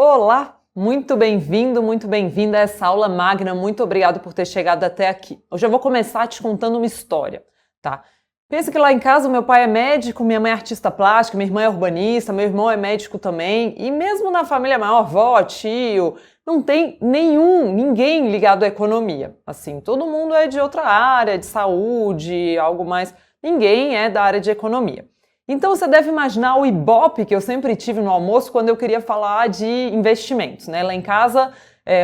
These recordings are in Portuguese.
Olá, muito bem-vindo, muito bem-vinda a essa aula magna, muito obrigado por ter chegado até aqui. Hoje eu vou começar te contando uma história, tá? Pensa que lá em casa meu pai é médico, minha mãe é artista plástica, minha irmã é urbanista, meu irmão é médico também, e mesmo na família maior, avó, tio, não tem ninguém ligado à economia. Assim, todo mundo é de outra área, de saúde, algo mais, ninguém é da área de economia. Então você deve imaginar o ibope que eu sempre tive no almoço quando eu queria falar de investimentos, né? Lá em casa,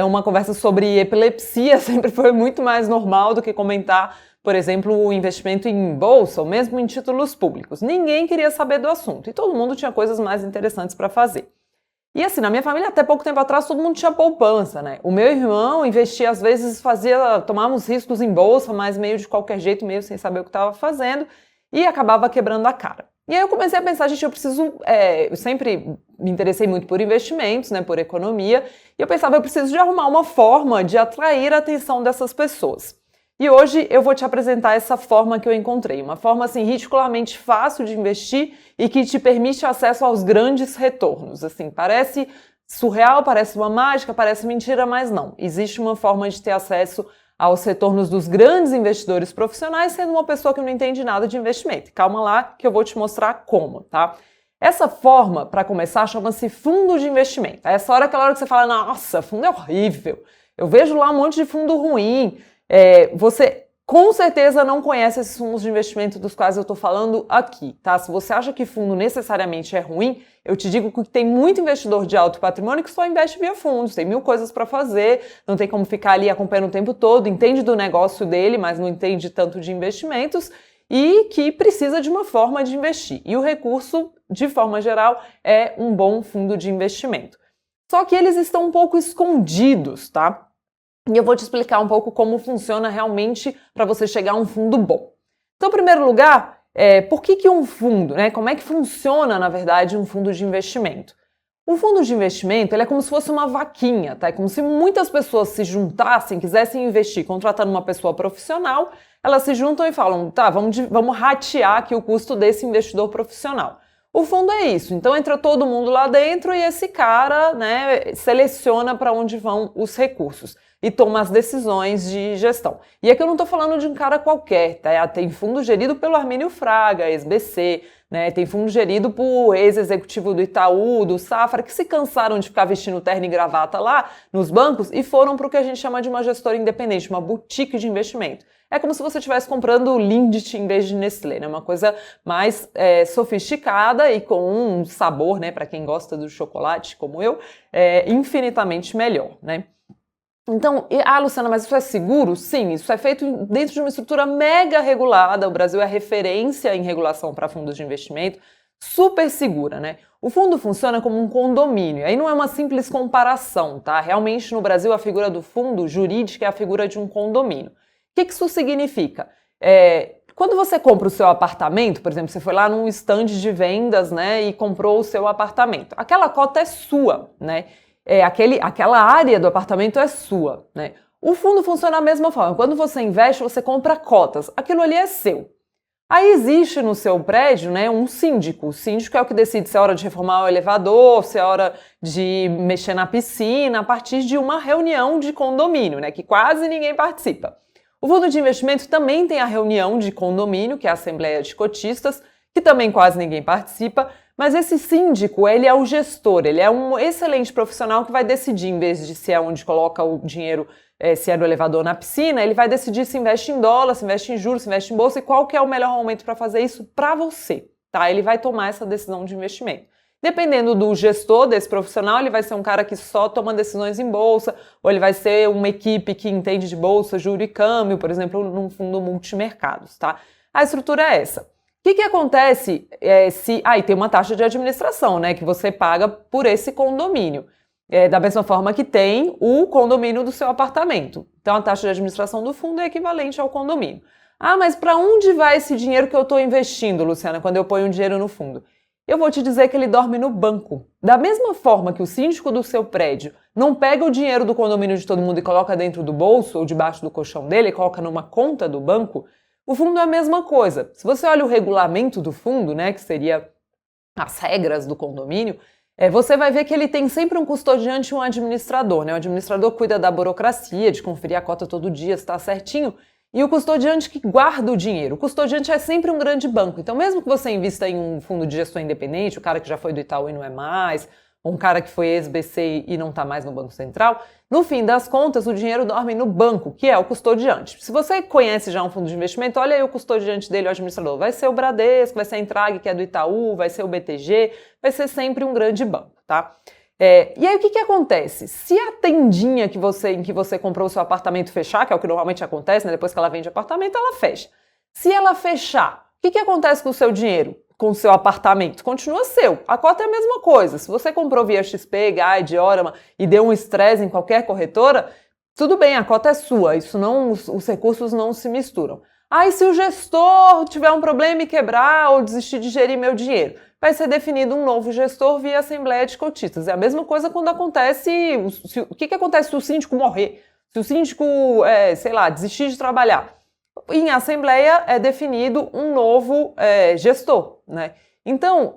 uma conversa sobre epilepsia sempre foi muito mais normal do que comentar, por exemplo, o investimento em bolsa ou mesmo em títulos públicos. Ninguém queria saber do assunto e todo mundo tinha coisas mais interessantes para fazer. E assim, na minha família, até pouco tempo atrás, todo mundo tinha poupança, né? O meu irmão investia, às vezes, tomava uns riscos em bolsa, mas meio de qualquer jeito, meio sem saber o que estava fazendo, e acabava quebrando a cara. E aí eu comecei a pensar, gente, eu sempre me interessei muito por investimentos, né, por economia, e eu pensava, eu preciso de arrumar uma forma de atrair a atenção dessas pessoas. E hoje eu vou te apresentar essa forma que eu encontrei, uma forma assim ridiculamente fácil de investir e que te permite acesso aos grandes retornos. Assim, parece surreal, parece uma mágica, parece mentira, mas não. Existe uma forma de ter acesso aos retornos dos grandes investidores profissionais sendo uma pessoa que não entende nada de investimento. Calma lá que eu vou te mostrar como, tá? Essa forma, para começar, chama-se fundo de investimento. Essa hora é aquela hora que você fala, nossa, fundo é horrível. Eu vejo lá um monte de fundo ruim. Você com certeza não conhece esses fundos de investimento dos quais eu estou falando aqui, tá? Se você acha que fundo necessariamente é ruim, eu te digo que tem muito investidor de alto patrimônio que só investe via fundos, tem mil coisas para fazer, não tem como ficar ali acompanhando o tempo todo, entende do negócio dele, mas não entende tanto de investimentos e que precisa de uma forma de investir. E o recurso, de forma geral, é um bom fundo de investimento. Só que eles estão um pouco escondidos, tá? E eu vou te explicar um pouco como funciona realmente para você chegar a um fundo bom. Então, em primeiro lugar, por que um fundo, né? Como é que funciona, na verdade, um fundo de investimento? O fundo de investimento ele é como se fosse uma vaquinha, tá? É como se muitas pessoas se juntassem, quisessem investir, contratando uma pessoa profissional, elas se juntam e falam, tá, vamos ratear aqui o custo desse investidor profissional. O fundo é isso, então entra todo mundo lá dentro e esse cara, né, seleciona para onde vão os recursos e toma as decisões de gestão. E aqui eu não estou falando de um cara qualquer, tá? Tem fundo gerido pelo Armínio Fraga, ex-BC, né? Tem fundo gerido por ex-executivo do Itaú, do Safra, que se cansaram de ficar vestindo terno e gravata lá nos bancos e foram para o que a gente chama de uma gestora independente, uma boutique de investimento. É como se você estivesse comprando Lindt em vez de Nestlé, né? Uma coisa mais sofisticada e com um sabor, né, para quem gosta do chocolate, como eu, infinitamente melhor, né? Então, Luciana, mas isso é seguro? Sim, isso é feito dentro de uma estrutura mega regulada. O Brasil é referência em regulação para fundos de investimento, super segura, né? O fundo funciona como um condomínio, aí não é uma simples comparação, tá? Realmente no Brasil a figura do fundo jurídica é a figura de um condomínio. O que isso significa? Quando você compra o seu apartamento, por exemplo, você foi lá num stand de vendas, né, e comprou o seu apartamento, aquela cota é sua, né? Aquela área do apartamento é sua, né? O fundo funciona da mesma forma. Quando você investe, você compra cotas. Aquilo ali é seu. Aí existe no seu prédio, né, um síndico. O síndico é o que decide se é hora de reformar o elevador, se é hora de mexer na piscina, a partir de uma reunião de condomínio, né, que quase ninguém participa. O fundo de investimento também tem a reunião de condomínio, que é a Assembleia de Cotistas, que também quase ninguém participa, mas esse síndico, ele é o gestor, ele é um excelente profissional que vai decidir, em vez de se é onde coloca o dinheiro, se é no elevador ou na piscina, ele vai decidir se investe em dólar, se investe em juros, se investe em bolsa e qual que é o melhor momento para fazer isso para você, tá? Ele vai tomar essa decisão de investimento. Dependendo do gestor desse profissional, ele vai ser um cara que só toma decisões em bolsa, ou ele vai ser uma equipe que entende de bolsa, juro e câmbio, por exemplo, num fundo multimercados, tá? A estrutura é essa. O que acontece se... e tem uma taxa de administração, né, que você paga por esse condomínio. Da mesma forma que tem o condomínio do seu apartamento. Então, a taxa de administração do fundo é equivalente ao condomínio. Mas para onde vai esse dinheiro que eu estou investindo, Luciana, quando eu ponho um dinheiro no fundo? Eu vou te dizer que ele dorme no banco. Da mesma forma que o síndico do seu prédio não pega o dinheiro do condomínio de todo mundo e coloca dentro do bolso ou debaixo do colchão dele e coloca numa conta do banco, o fundo é a mesma coisa. Se você olha o regulamento do fundo, né, que seria as regras do condomínio, você vai ver que ele tem sempre um custodiante e um administrador, né? O administrador cuida da burocracia, de conferir a cota todo dia, se está certinho, e o custodiante que guarda o dinheiro. O custodiante é sempre um grande banco. Então, mesmo que você invista em um fundo de gestão independente, o cara que já foi do Itaú e não é mais, ou um cara que foi ex-BC e não está mais no Banco Central, no fim das contas, o dinheiro dorme no banco, que é o custodiante. Se você conhece já um fundo de investimento, olha aí o custodiante dele, o administrador. Vai ser o Bradesco, vai ser a Intrag, que é do Itaú, vai ser o BTG, vai ser sempre um grande banco, tá? E aí o que acontece? Se a tendinha em que você comprou o seu apartamento fechar, que é o que normalmente acontece, né? Depois que ela vende apartamento, ela fecha. Se ela fechar, o que acontece com o seu dinheiro? Com o seu apartamento? Continua seu. A cota é a mesma coisa. Se você comprou via XP, Guide, Orama e deu um estresse em qualquer corretora, tudo bem, a cota é sua. Isso não, os recursos não se misturam. E se o gestor tiver um problema e quebrar ou desistir de gerir meu dinheiro? Vai ser definido um novo gestor via Assembleia de Cotistas. É a mesma coisa quando acontece... O que acontece se o síndico morrer? Se o síndico, desistir de trabalhar? Em Assembleia é definido um novo gestor, né? Então,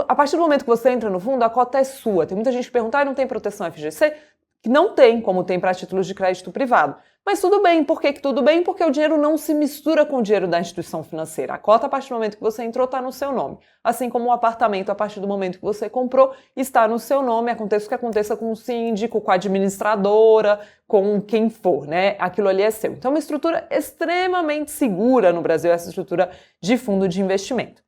a partir do momento que você entra no fundo, a cota é sua. Tem muita gente que pergunta, não tem proteção FGC? Que não tem, como tem para títulos de crédito privado. Mas tudo bem. Por que tudo bem? Porque o dinheiro não se mistura com o dinheiro da instituição financeira. A cota, a partir do momento que você entrou, está no seu nome. Assim como o apartamento, a partir do momento que você comprou, está no seu nome. Aconteça o que aconteça com o síndico, com a administradora, com quem for, né? Aquilo ali é seu. Então, é uma estrutura extremamente segura no Brasil, essa estrutura de fundo de investimento.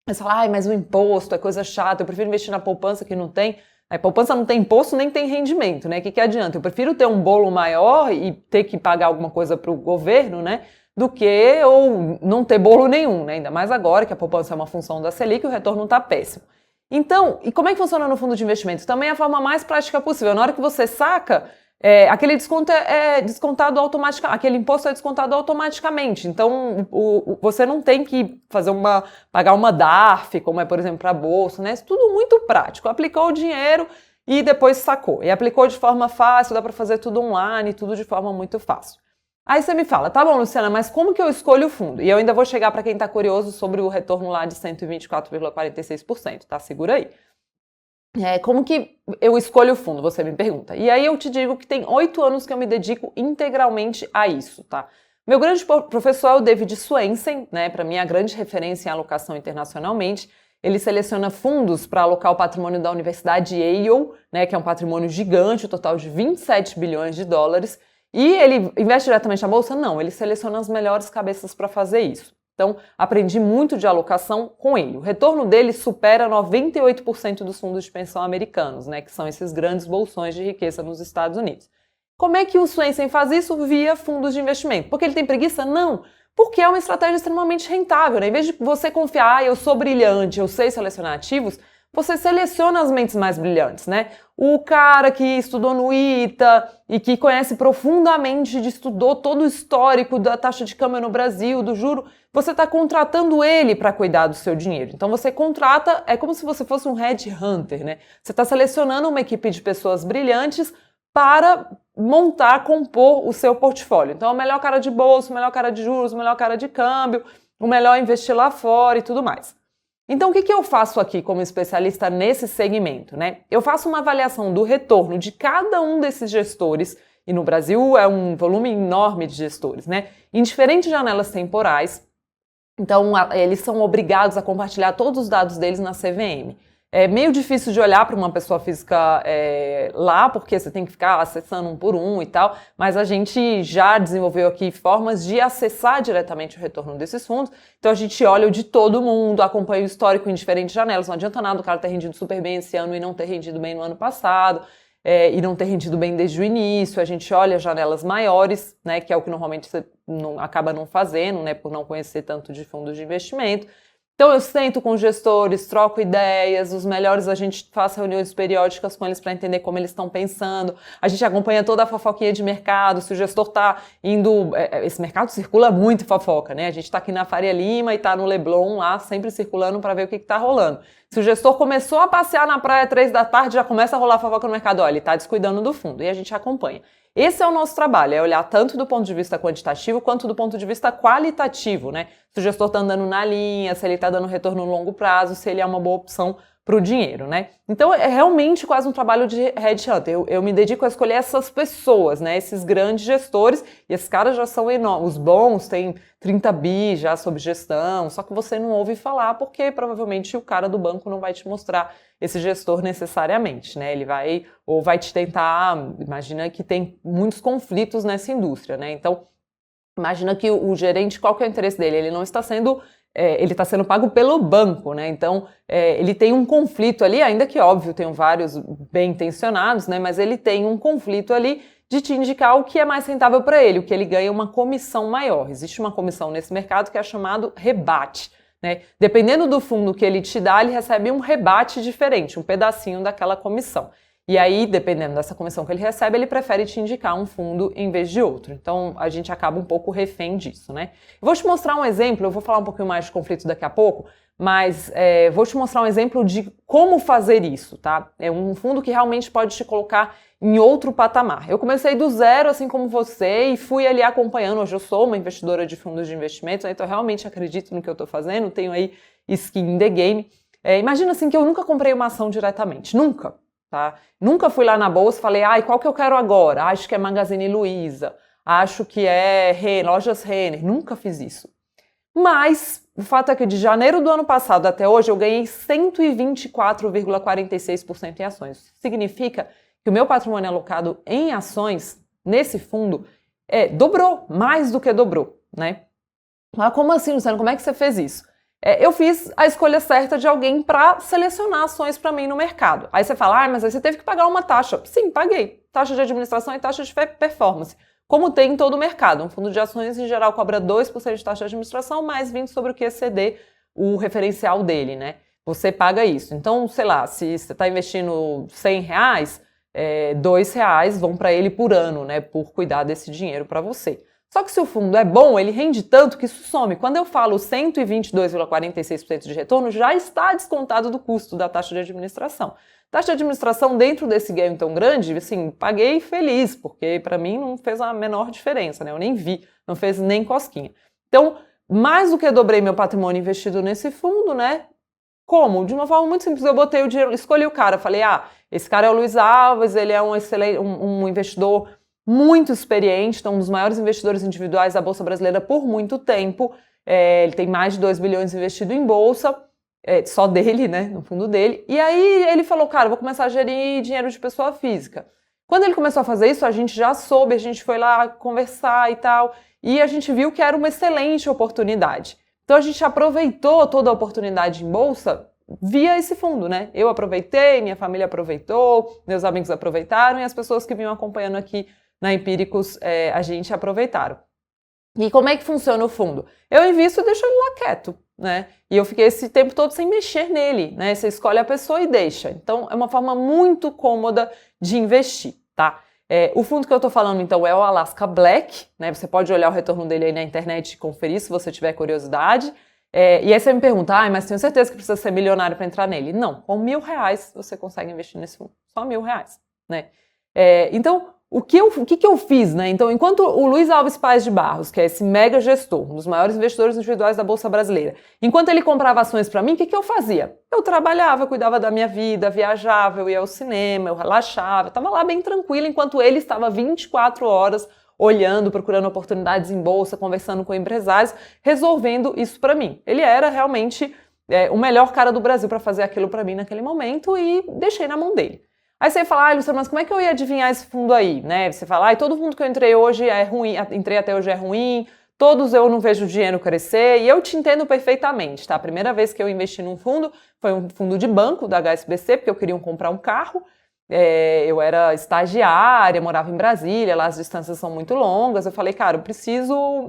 Você fala, mas o imposto é coisa chata, eu prefiro investir na poupança que não tem. A poupança não tem imposto nem tem rendimento, né? O que adianta? Eu prefiro ter um bolo maior e ter que pagar alguma coisa para o governo, né? Do que ou não ter bolo nenhum, né? Ainda mais agora que a poupança é uma função da Selic e o retorno está péssimo. Então, e como é que funciona no fundo de investimento? Também é a forma mais prática possível. Na hora que você saca, aquele desconto é descontado automaticamente, aquele imposto é descontado automaticamente. Então, você não tem que pagar uma DARF, como é, por exemplo, para a Bolsa, né? Isso tudo muito prático. Aplicou o dinheiro e depois sacou. E aplicou de forma fácil, dá para fazer tudo online, tudo de forma muito fácil. Aí você me fala, tá bom, Luciana, mas como que eu escolho o fundo? E eu ainda vou chegar para quem está curioso sobre o retorno lá de 124,46%, tá? Segura aí. Como que eu escolho o fundo, você me pergunta. E aí eu te digo que tem 8 anos que eu me dedico integralmente a isso, tá? Meu grande professor é o David Swensen, né? Para mim, a grande referência em alocação internacionalmente. Ele seleciona fundos para alocar o patrimônio da Universidade Yale, né? Que é um patrimônio gigante, um total de 27 bilhões de dólares. E ele investe diretamente na Bolsa? Não, ele seleciona as melhores cabeças para fazer isso. Então, aprendi muito de alocação com ele. O retorno dele supera 98% dos fundos de pensão americanos, né, que são esses grandes bolsões de riqueza nos Estados Unidos. Como é que o Swensen faz isso? Via fundos de investimento. Porque ele tem preguiça? Não. Porque é uma estratégia extremamente rentável, né? Em vez de você confiar, eu sou brilhante, eu sei selecionar ativos, você seleciona as mentes mais brilhantes, né? O cara que estudou no ITA e que conhece profundamente, estudou todo o histórico da taxa de câmbio no Brasil, do juro, você está contratando ele para cuidar do seu dinheiro. Então você contrata, é como se você fosse um headhunter, né? Você está selecionando uma equipe de pessoas brilhantes para compor o seu portfólio. Então, o melhor cara de bolsa, o melhor cara de juros, o melhor cara de câmbio, o melhor investir lá fora e tudo mais. Então, o que eu faço aqui como especialista nesse segmento, né? Eu faço uma avaliação do retorno de cada um desses gestores, e no Brasil é um volume enorme de gestores, né? Em diferentes janelas temporais. Então, eles são obrigados a compartilhar todos os dados deles na CVM. É meio difícil de olhar para uma pessoa física lá, porque você tem que ficar acessando um por um e tal, mas a gente já desenvolveu aqui formas de acessar diretamente o retorno desses fundos. Então a gente olha o de todo mundo, acompanha o histórico em diferentes janelas. Não adianta nada o cara ter rendido super bem esse ano e não ter rendido bem no ano passado, e não ter rendido bem desde o início. A gente olha janelas maiores, né, que é o que normalmente você acaba não fazendo, né, por não conhecer tanto de fundos de investimento. Então eu sento com os gestores, troco ideias, os melhores a gente faz reuniões periódicas com eles para entender como eles estão pensando. A gente acompanha toda a fofoquinha de mercado, se o gestor está indo... Esse mercado circula muito fofoca, né? A gente está aqui na Faria Lima e está no Leblon lá, sempre circulando para ver o que está rolando. Se o gestor começou a passear na praia 3 da tarde, já começa a rolar fofoca no mercado. Olha, ele está descuidando do fundo e a gente acompanha. Esse é o nosso trabalho, é olhar tanto do ponto de vista quantitativo quanto do ponto de vista qualitativo, né? Se o gestor está andando na linha, se ele está dando retorno no longo prazo, se ele é uma boa opção para o dinheiro, né? Então é realmente quase um trabalho de headhunter. Eu me dedico a escolher essas pessoas, né? Esses grandes gestores, e esses caras já são enormes. Os bons têm 30 bi já sob gestão, só que você não ouve falar porque provavelmente o cara do banco não vai te mostrar esse gestor necessariamente, né? Ele vai ou vai te tentar, imagina que tem muitos conflitos nessa indústria, né? Então, imagina que o gerente, qual que é o interesse dele? Ele não está sendo ele está sendo pago pelo banco, né? Então, ele tem um conflito ali, ainda que, óbvio, tem vários bem intencionados, né? Mas ele tem um conflito ali de te indicar o que é mais rentável para ele, o que ele ganha uma comissão maior. Existe uma comissão nesse mercado que é chamado rebate, né? Dependendo do fundo que ele te dá, ele recebe um rebate diferente, um pedacinho daquela comissão. E aí, dependendo dessa comissão que ele recebe, ele prefere te indicar um fundo em vez de outro. Então, a gente acaba um pouco refém disso, né? Vou te mostrar um exemplo, eu vou falar um pouquinho mais de conflito daqui a pouco, mas vou te mostrar um exemplo de como fazer isso, tá? É um fundo que realmente pode te colocar em outro patamar. Eu comecei do zero, assim como você, e fui ali acompanhando. Hoje eu sou uma investidora de fundos de investimentos, então eu realmente acredito no que eu estou fazendo, tenho aí skin in the game. Imagina assim que eu nunca comprei uma ação diretamente, nunca. Tá? Nunca fui lá na bolsa e falei, qual que eu quero agora? Acho que é Magazine Luiza, acho que é Lojas Renner, nunca fiz isso. Mas o fato é que de janeiro do ano passado até hoje eu ganhei 124,46% em ações. Significa que o meu patrimônio alocado em ações nesse fundo dobrou, mais do que dobrou, né? Mas como assim, Luciano? Como é que você fez isso? Eu fiz a escolha certa de alguém para selecionar ações para mim no mercado. Aí você fala, mas aí você teve que pagar uma taxa. Sim, paguei. Taxa de administração e taxa de performance. Como tem em todo o mercado. Um fundo de ações, em geral, cobra 2% de taxa de administração, mais 20% sobre o que exceder o referencial dele, né? Você paga isso. Então, sei lá, se você está investindo R$100, R$2 vão para ele por ano, né? Por cuidar desse dinheiro para você. Só que se o fundo é bom, ele rende tanto que isso some. Quando eu falo 122,46% de retorno, já está descontado do custo da taxa de administração. Taxa de administração dentro desse ganho tão grande, assim, paguei feliz, porque para mim não fez a menor diferença, né? Eu nem vi, não fez nem cosquinha. Então, mais do que dobrei meu patrimônio investido nesse fundo, né? Como? De uma forma muito simples, eu botei o dinheiro, escolhi o cara, falei, esse cara é o Luiz Alves, ele é um excelente, um investidor muito experiente, então um dos maiores investidores individuais da Bolsa Brasileira por muito tempo. Ele tem mais de 2 bilhões investido em Bolsa, só dele, né, no fundo dele. E aí ele falou, cara, vou começar a gerir dinheiro de pessoa física. Quando ele começou a fazer isso, a gente já soube, a gente foi lá conversar e tal, e a gente viu que era uma excelente oportunidade. Então a gente aproveitou toda a oportunidade em Bolsa via esse fundo, né? Eu aproveitei, minha família aproveitou, meus amigos aproveitaram e as pessoas que vinham acompanhando aqui na Empíricos, a gente aproveitaram. E como é que funciona o fundo? Eu invisto e deixo ele lá quieto, né? E eu fiquei esse tempo todo sem mexer nele, né? Você escolhe a pessoa e deixa. Então, é uma forma muito cômoda de investir, tá? O fundo que eu tô falando, então, é o Alaska Black, né? Você pode olhar o retorno dele aí na internet e conferir se você tiver curiosidade. E aí você me pergunta, mas tenho certeza que precisa ser milionário para entrar nele. Não, com R$1.000 você consegue investir nesse fundo. Só R$1.000, né? Então, o que eu fiz, né? Então, enquanto o Luiz Alves Paes de Barros, que é esse mega gestor, um dos maiores investidores individuais da Bolsa Brasileira, enquanto ele comprava ações para mim, o que eu fazia? Eu trabalhava, cuidava da minha vida, viajava, eu ia ao cinema, eu relaxava, estava lá bem tranquila, enquanto ele estava 24 horas olhando, procurando oportunidades em bolsa, conversando com empresários, resolvendo isso para mim. Ele era realmente o melhor cara do Brasil para fazer aquilo para mim naquele momento e deixei na mão dele. Aí você fala, Luciano, mas como é que eu ia adivinhar esse fundo aí, né? Você fala, todo fundo que eu entrei hoje é ruim, entrei até hoje é ruim, todos eu não vejo o dinheiro crescer, e eu te entendo perfeitamente, tá? A primeira vez que eu investi num fundo foi um fundo de banco da HSBC, porque eu queria comprar um carro, eu era estagiária, morava em Brasília, lá as distâncias são muito longas, eu falei, cara,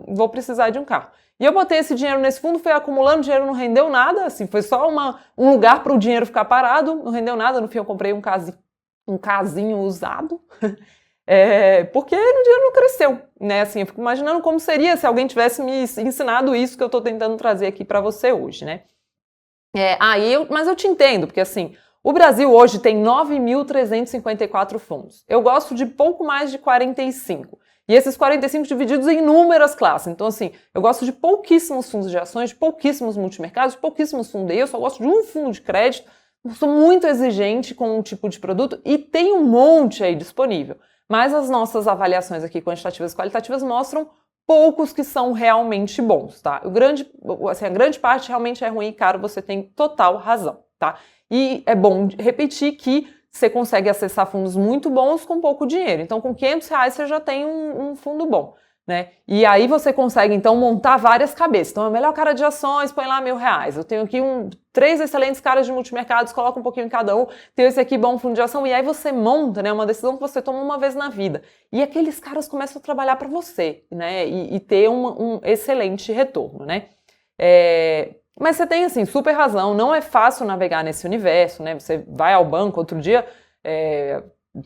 vou precisar de um carro. E eu botei esse dinheiro nesse fundo, fui acumulando, o dinheiro não rendeu nada, assim, foi só um lugar para o dinheiro ficar parado, não rendeu nada, no fim eu comprei um casinho usado, porque o dinheiro não cresceu, né? Assim, eu fico imaginando como seria se alguém tivesse me ensinado isso que eu estou tentando trazer aqui para você hoje, né? Mas eu te entendo, porque assim, o Brasil hoje tem 9.354 fundos. Eu gosto de pouco mais de 45. E esses 45 divididos em inúmeras classes. Então, assim, eu gosto de pouquíssimos fundos de ações, de pouquíssimos multimercados, de pouquíssimos fundos. Eu só gosto de um fundo de crédito, sou muito exigente com um tipo de produto e tem um monte aí disponível. Mas as nossas avaliações aqui quantitativas e qualitativas mostram poucos que são realmente bons, tá? A grande parte realmente é ruim e caro, você tem total razão, tá? E é bom repetir que você consegue acessar fundos muito bons com pouco dinheiro. Então, com R$500 você já tem um fundo bom, né? E aí você consegue, então, montar várias cabeças. Então, é melhor cara de ações, põe lá R$1.000. Eu tenho aqui 3 excelentes caras de multimercados, coloca um pouquinho em cada um. Tenho esse aqui, bom fundo de ação. E aí você monta, né? Uma decisão que você toma uma vez na vida. E aqueles caras começam a trabalhar para você, né? E ter um excelente retorno, né? Mas você tem, assim, super razão, não é fácil navegar nesse universo, né? Você vai ao banco, outro dia,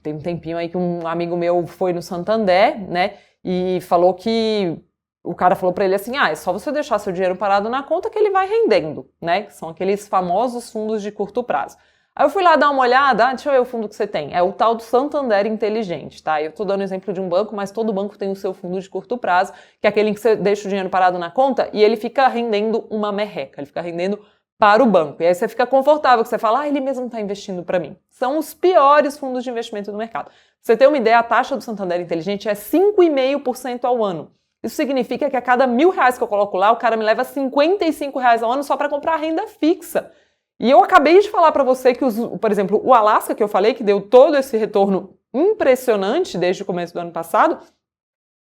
tem um tempinho aí que um amigo meu foi no Santander, né? E falou que, o cara falou pra ele assim, é só você deixar seu dinheiro parado na conta que ele vai rendendo, né? Que são aqueles famosos fundos de curto prazo. Aí eu fui lá dar uma olhada, deixa eu ver o fundo que você tem. É o tal do Santander Inteligente, tá? Eu tô dando exemplo de um banco, mas todo banco tem o seu fundo de curto prazo, que é aquele em que você deixa o dinheiro parado na conta e ele fica rendendo uma merreca, ele fica rendendo para o banco. E aí você fica confortável, que você fala, ele mesmo tá investindo para mim. São os piores fundos de investimento do mercado. Pra você ter uma ideia, a taxa do Santander Inteligente é 5,5% ao ano. Isso significa que a cada R$1.000 que eu coloco lá, o cara me leva R$55 ao ano só para comprar renda fixa. E eu acabei de falar para você que, por exemplo, o Alasca, que eu falei, que deu todo esse retorno impressionante desde o começo do ano passado,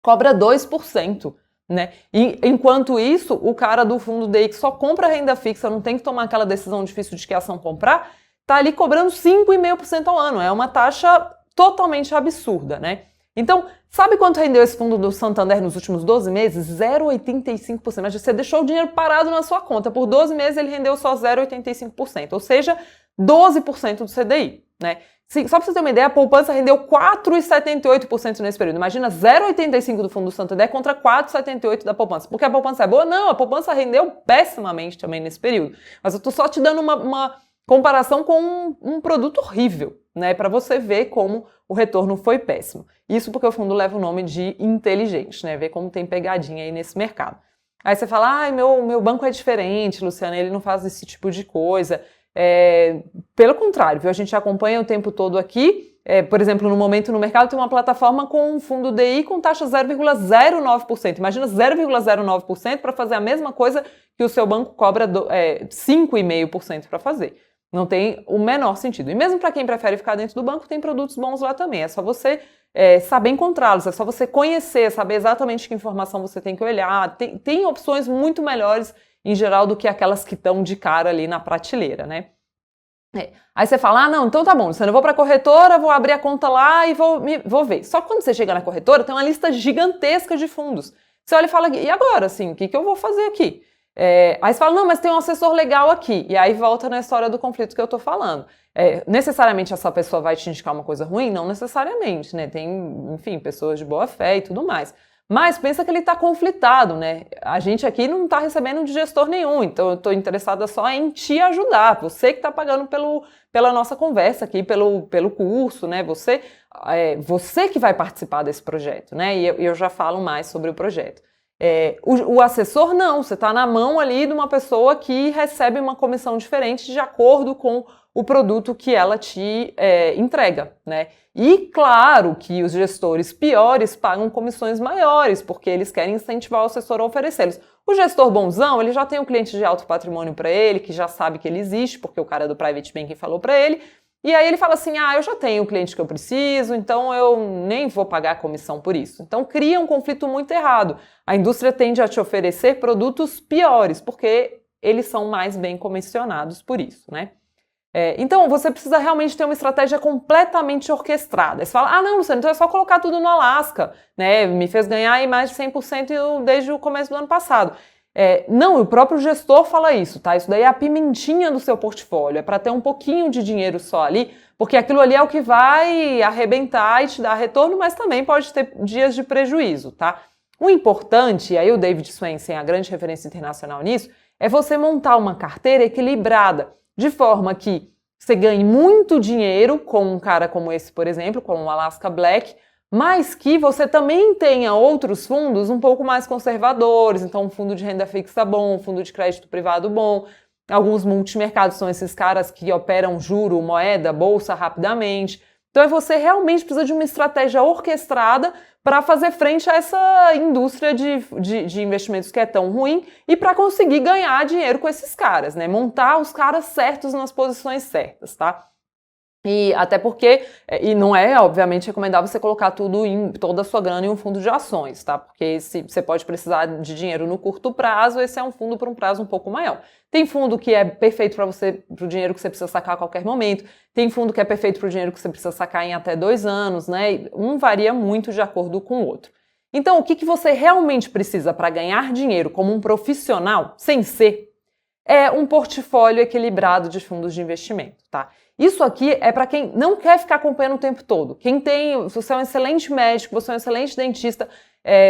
cobra 2%, né? E, enquanto isso, o cara do fundo DI que só compra renda fixa, não tem que tomar aquela decisão difícil de que ação comprar, tá ali cobrando 5,5% ao ano. É uma taxa totalmente absurda, né? Então, sabe quanto rendeu esse fundo do Santander nos últimos 12 meses? 0,85%. Mas você deixou o dinheiro parado na sua conta. Por 12 meses ele rendeu só 0,85%, ou seja, 12% do CDI, né? Só para você ter uma ideia, a poupança rendeu 4,78% nesse período. Imagina 0,85% do fundo do Santander contra 4,78% da poupança. Porque a poupança é boa? Não, a poupança rendeu pessimamente também nesse período. Mas eu estou só te dando uma comparação com um produto horrível, né? Para você ver como o retorno foi péssimo. Isso porque o fundo leva o nome de inteligente, né? Ver como tem pegadinha aí nesse mercado. Aí você fala, meu banco é diferente, Luciana, ele não faz esse tipo de coisa. Pelo contrário, viu? A gente acompanha o tempo todo aqui. Por exemplo, no momento no mercado tem uma plataforma com um fundo DI com taxa 0,09%. Imagina 0,09% para fazer a mesma coisa que o seu banco cobra 5,5% para fazer. Não tem o menor sentido. E mesmo para quem prefere ficar dentro do banco, tem produtos bons lá também. É só você saber encontrá-los, é só você conhecer, saber exatamente que informação você tem que olhar. Tem opções muito melhores, em geral, do que aquelas que estão de cara ali na prateleira, né? Aí você fala, não, então tá bom, eu vou para a corretora, vou abrir a conta lá e vou ver. Só que quando você chega na corretora, tem uma lista gigantesca de fundos. Você olha e fala, e agora, assim, o que eu vou fazer aqui? Aí você fala, não, mas tem um assessor legal aqui. E aí volta na história do conflito que eu tô falando. Necessariamente essa pessoa vai te indicar uma coisa ruim? Não necessariamente, né? Tem, enfim, pessoas de boa fé e tudo mais. Mas pensa que ele está conflitado, né? A gente aqui não está recebendo de gestor nenhum, então eu estou interessada só em te ajudar. Você que está pagando pela nossa conversa aqui, pelo curso, né? Você que vai participar desse projeto, né? E eu já falo mais sobre o projeto. O assessor não, você está na mão ali de uma pessoa que recebe uma comissão diferente de acordo com o produto que ela te entrega, né? E claro que os gestores piores pagam comissões maiores, porque eles querem incentivar o assessor a oferecê-los. O gestor bonzão, ele já tem um cliente de alto patrimônio para ele, que já sabe que ele existe, porque o cara do Private Banking falou para ele, e aí ele fala assim, eu já tenho o cliente que eu preciso, então eu nem vou pagar a comissão por isso. Então cria um conflito muito errado. A indústria tende a te oferecer produtos piores, porque eles são mais bem comissionados por isso, né? Então você precisa realmente ter uma estratégia completamente orquestrada. Aí você fala, não, Luciano, então é só colocar tudo no Alasca, né? Me fez ganhar aí mais de 100% desde o começo do ano passado. Não, o próprio gestor fala isso, tá? Isso daí é a pimentinha do seu portfólio, é para ter um pouquinho de dinheiro só ali, porque aquilo ali é o que vai arrebentar e te dar retorno, mas também pode ter dias de prejuízo, tá? O importante, e aí o David Swensen é a grande referência internacional nisso, é você montar uma carteira equilibrada, de forma que você ganhe muito dinheiro com um cara como esse, por exemplo, com o Alaska Black, mas que você também tenha outros fundos um pouco mais conservadores, então um fundo de renda fixa bom, um fundo de crédito privado bom, Alguns multimercados são esses caras que operam juro, moeda, bolsa rapidamente. Então você realmente precisa de uma estratégia orquestrada para fazer frente a essa indústria de investimentos que é tão ruim e para conseguir ganhar dinheiro com esses caras, né? Montar os caras certos nas posições certas, tá? E até porque, e não é, obviamente, recomendável você colocar toda a sua grana em um fundo de ações, tá? Porque se você pode precisar de dinheiro no curto prazo, esse é um fundo para um prazo um pouco maior. Tem fundo que é perfeito para você, para o dinheiro que você precisa sacar a qualquer momento. Tem fundo que é perfeito para o dinheiro que você precisa sacar em até 2 anos, né? Um varia muito de acordo com o outro. Então, o que você realmente precisa para ganhar dinheiro como um profissional, sem ser, é um portfólio equilibrado de fundos de investimento, tá? Isso aqui é para quem não quer ficar acompanhando o tempo todo. Quem tem, se você é um excelente médico, você é um excelente dentista,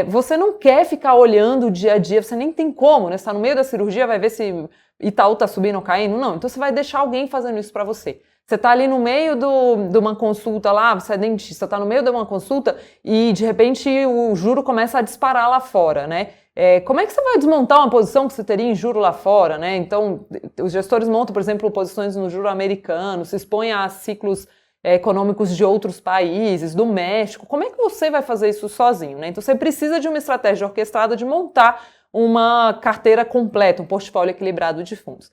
você não quer ficar olhando o dia a dia, você nem tem como, né? Você está no meio da cirurgia, vai ver se Itaú está subindo ou caindo. Não, então você vai deixar alguém fazendo isso para você. Você está ali no meio de uma consulta lá, você é dentista, está no meio de uma consulta e de repente o juro começa a disparar lá fora, né? Como é que você vai desmontar uma posição que você teria em juro lá fora, né? Então, os gestores montam, por exemplo, posições no juro americano, se expõem a ciclos econômicos de outros países, do México. Como é que você vai fazer isso sozinho, né? Então, você precisa de uma estratégia orquestrada de montar uma carteira completa, um portfólio equilibrado de fundos.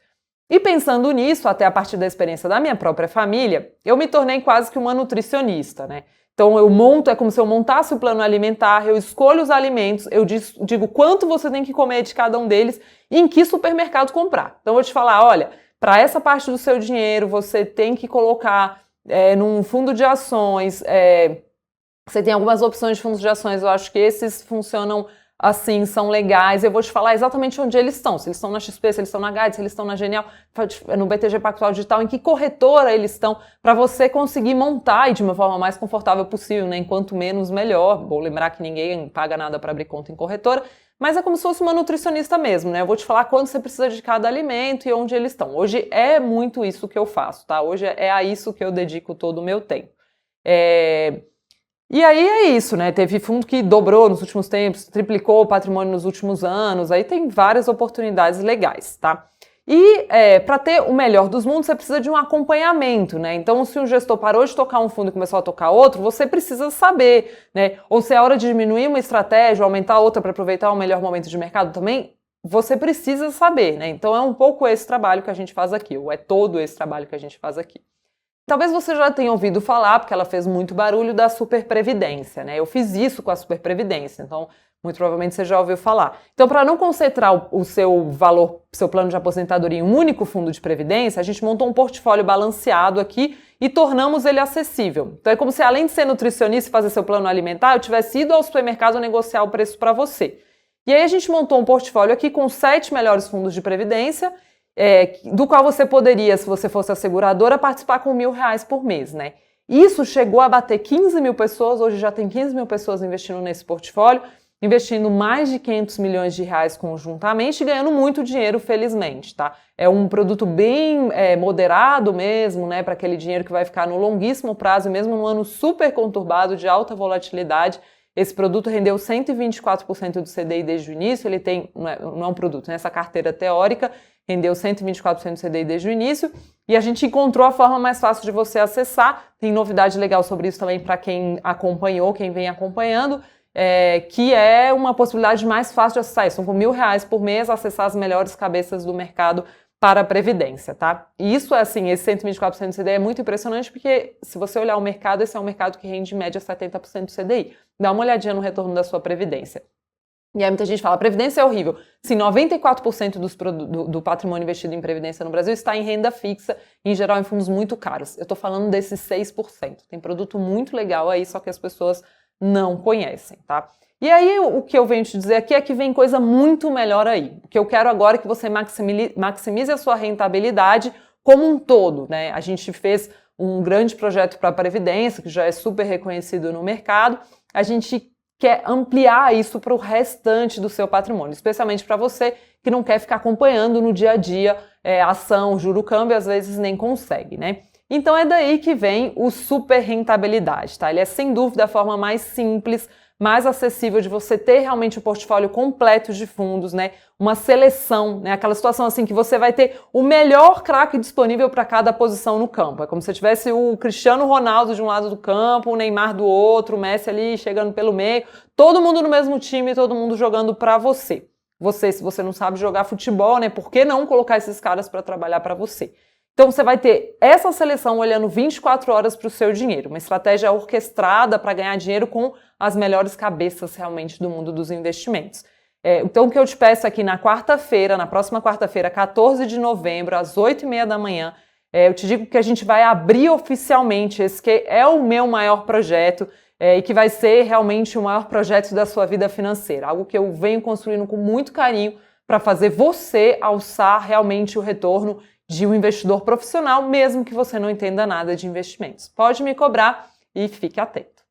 E pensando nisso, até a partir da experiência da minha própria família, eu me tornei quase que uma nutricionista, né? Então eu monto, é como se eu montasse o plano alimentar, eu escolho os alimentos, eu digo quanto você tem que comer de cada um deles e em que supermercado comprar. Então eu vou te falar, olha, para essa parte do seu dinheiro você tem que colocar num fundo de ações, você tem algumas opções de fundos de ações, eu acho que esses funcionam assim, são legais, eu vou te falar exatamente onde eles estão, se eles estão na XP, se eles estão na Guide, se eles estão na Genial, no BTG Pactual Digital, em que corretora eles estão, para você conseguir montar e de uma forma mais confortável possível, né? Enquanto menos, melhor. Vou lembrar que ninguém paga nada para abrir conta em corretora, mas é como se fosse uma nutricionista mesmo, né? Eu vou te falar quanto você precisa de cada alimento e onde eles estão. Hoje é muito isso que eu faço, tá? Hoje é a isso que eu dedico todo o meu tempo. E aí é isso, né? Teve fundo que dobrou nos últimos tempos, triplicou o patrimônio nos últimos anos, aí tem várias oportunidades legais, tá? E para ter o melhor dos mundos, você precisa de um acompanhamento, né? Então, se um gestor parou de tocar um fundo e começou a tocar outro, você precisa saber, né? Ou se é hora de diminuir uma estratégia, aumentar outra para aproveitar o melhor momento de mercado também, você precisa saber, né? Então, é um pouco esse trabalho que a gente faz aqui, ou é todo esse trabalho que a gente faz aqui. Talvez você já tenha ouvido falar, porque ela fez muito barulho, da superprevidência, né? Eu fiz isso com a superprevidência, então muito provavelmente você já ouviu falar. Então, para não concentrar o seu valor, seu plano de aposentadoria em um único fundo de previdência, a gente montou um portfólio balanceado aqui e tornamos ele acessível. Então é como se, além de ser nutricionista e fazer seu plano alimentar, eu tivesse ido ao supermercado negociar o preço para você. E aí a gente montou um portfólio aqui com 7 melhores fundos de previdência, do qual você poderia, se você fosse a seguradora, participar com R$1.000 por mês, né? Isso chegou a bater 15 mil pessoas, hoje já tem 15 mil pessoas investindo nesse portfólio, investindo mais de 500 milhões de reais conjuntamente e ganhando muito dinheiro, felizmente, tá? É um produto bem moderado mesmo, né? Para aquele dinheiro que vai ficar no longuíssimo prazo, mesmo num ano super conturbado, de alta volatilidade. Esse produto rendeu 124% do CDI desde o início, ele tem, não é um produto, né? Essa carteira teórica rendeu 124% do CDI desde o início, e a gente encontrou a forma mais fácil de você acessar. Tem novidade legal sobre isso também para quem acompanhou, quem vem acompanhando, que é uma possibilidade mais fácil de acessar. São com R$1.000 por mês, acessar as melhores cabeças do mercado para a Previdência, tá? E isso é assim, esse 124% do CDI é muito impressionante, porque se você olhar o mercado, esse é um mercado que rende em média 70% do CDI. Dá uma olhadinha no retorno da sua Previdência. E aí muita gente fala, a Previdência é horrível. Sim, 94% do patrimônio investido em Previdência no Brasil está em renda fixa, em geral em fundos muito caros. Eu estou falando desses 6%. Tem produto muito legal aí, só que as pessoas não conhecem, tá? E aí o que eu venho te dizer aqui é que vem coisa muito melhor aí. O que eu quero agora é que você maximize a sua rentabilidade como um todo, né? A gente fez um grande projeto para a Previdência, que já é super reconhecido no mercado. A gente quer ampliar isso para o restante do seu patrimônio, especialmente para você que não quer ficar acompanhando no dia a dia ação, juro, câmbio, às vezes nem consegue, né? Então é daí que vem o super rentabilidade, tá? Ele é sem dúvida a forma mais simples, mais acessível de você ter realmente o portfólio completo de fundos, né? Uma seleção, né? Aquela situação assim que você vai ter o melhor craque disponível para cada posição no campo. É como se tivesse o Cristiano Ronaldo de um lado do campo, o Neymar do outro, o Messi ali chegando pelo meio, todo mundo no mesmo time, todo mundo jogando para você. Você, se você não sabe jogar futebol, né? Por que não colocar esses caras para trabalhar para você? Então você vai ter essa seleção olhando 24 horas para o seu dinheiro, uma estratégia orquestrada para ganhar dinheiro com as melhores cabeças realmente do mundo dos investimentos. Então o que eu te peço aqui na quarta-feira, na próxima quarta-feira, 14 de novembro, às 8h30 da manhã, eu te digo que a gente vai abrir oficialmente esse que é o meu maior projeto e que vai ser realmente o maior projeto da sua vida financeira, algo que eu venho construindo com muito carinho para fazer você alçar realmente o retorno de um investidor profissional, mesmo que você não entenda nada de investimentos. Pode me cobrar e fique atento.